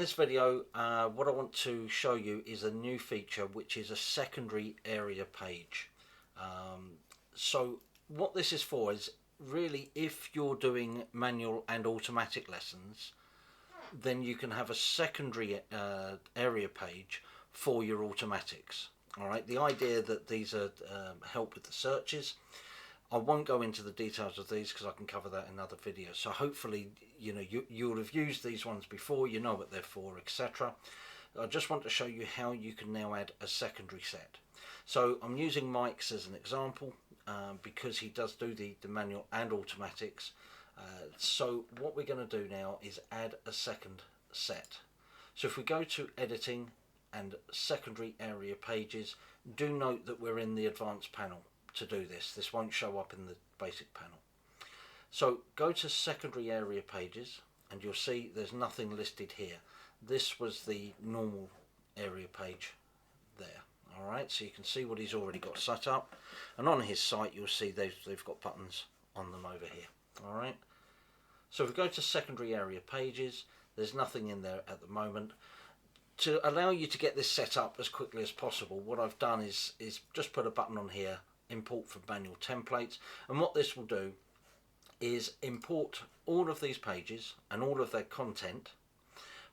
this video, what I want to show you is a new feature, which is a secondary area page. So what this is for is really if you're doing manual and automatic lessons, then you can have a secondary area page for your automatics. All right, the idea that these are help with the searches. I won't go into the details of these because I can cover that in other videos. So hopefully, you know, you'll have used these ones before, you know what they're for, etc. I just want to show you how you can now add a secondary set. So I'm using Mike's as an example because he does do the manual and automatics. So what we're going to do now is add a second set. So if we go to editing and secondary area pages, do note that we're in the advanced panel to do this. This won't show up in the basic panel. So go to secondary area pages and you'll see there's nothing listed here. This was the normal area page there. Alright, so you can see what he's already got set up, and on his site you'll see they've got buttons on them over here. Alright, so if we go to secondary area pages, there's nothing in there at the moment. To allow you to get this set up as quickly as possible, what I've done is just put a button on here, import from manual templates, and what this will do is import all of these pages and all of their content,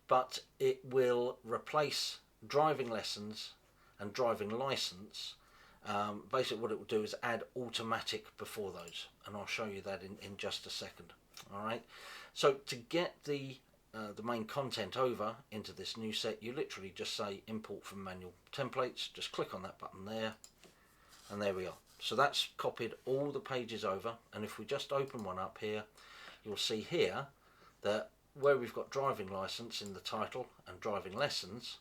but it will replace driving lessons and driving license. Basically what it will do is add automatic before those, and I'll show you that in just a second. Alright, so to get the main content over into this new set, you literally just say import from manual templates, just click on that button there, and there we are. So that's copied all the pages over, and if we just open one up here, you'll see here that where we've got driving license in the title and driving lessons,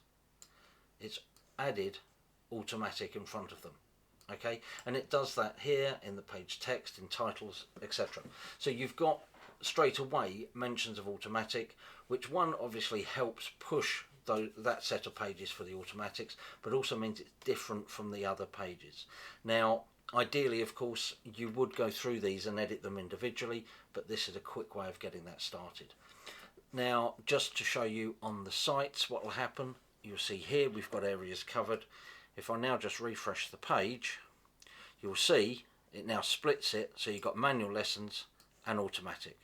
it's added automatic in front of them. Okay, and it does that here in the page text, in titles, etc. So you've got straight away mentions of automatic, which one obviously helps push that set of pages for the automatics, but also means it's different from the other pages. Now ideally, of course, you would go through these and edit them individually, but this is a quick way of getting that started. Now, just to show you on the sites what will happen, you'll see here we've got areas covered. If I now just refresh the page, you'll see it now splits it, so you've got manual lessons and automatic.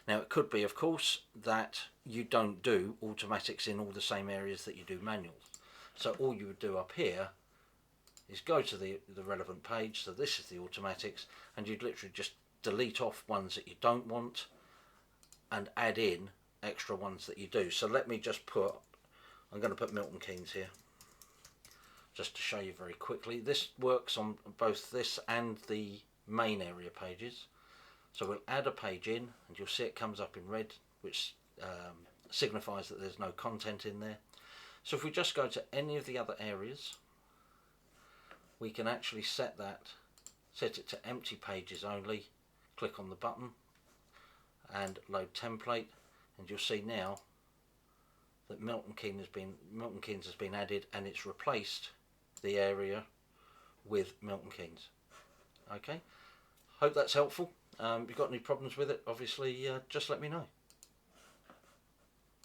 Now it could be, of course, that you don't do automatics in all the same areas that you do manuals. So all you would do up here is go to the relevant page, so this is the automatics, and you'd literally just delete off ones that you don't want and add in extra ones that you do. So let me just put, I'm going to put Milton Keynes here just to show you very quickly. This works on both this and the main area pages. So we'll add a page in and you'll see it comes up in red, which signifies that there's no content in there. So if we just go to any of the other areas, we can actually set it to empty pages only, click on the button and load template, and you'll see now that Milton Keynes has been added, and it's replaced the area with Milton Keynes. Okay, hope that's helpful. If you've got any problems with it, obviously just let me know.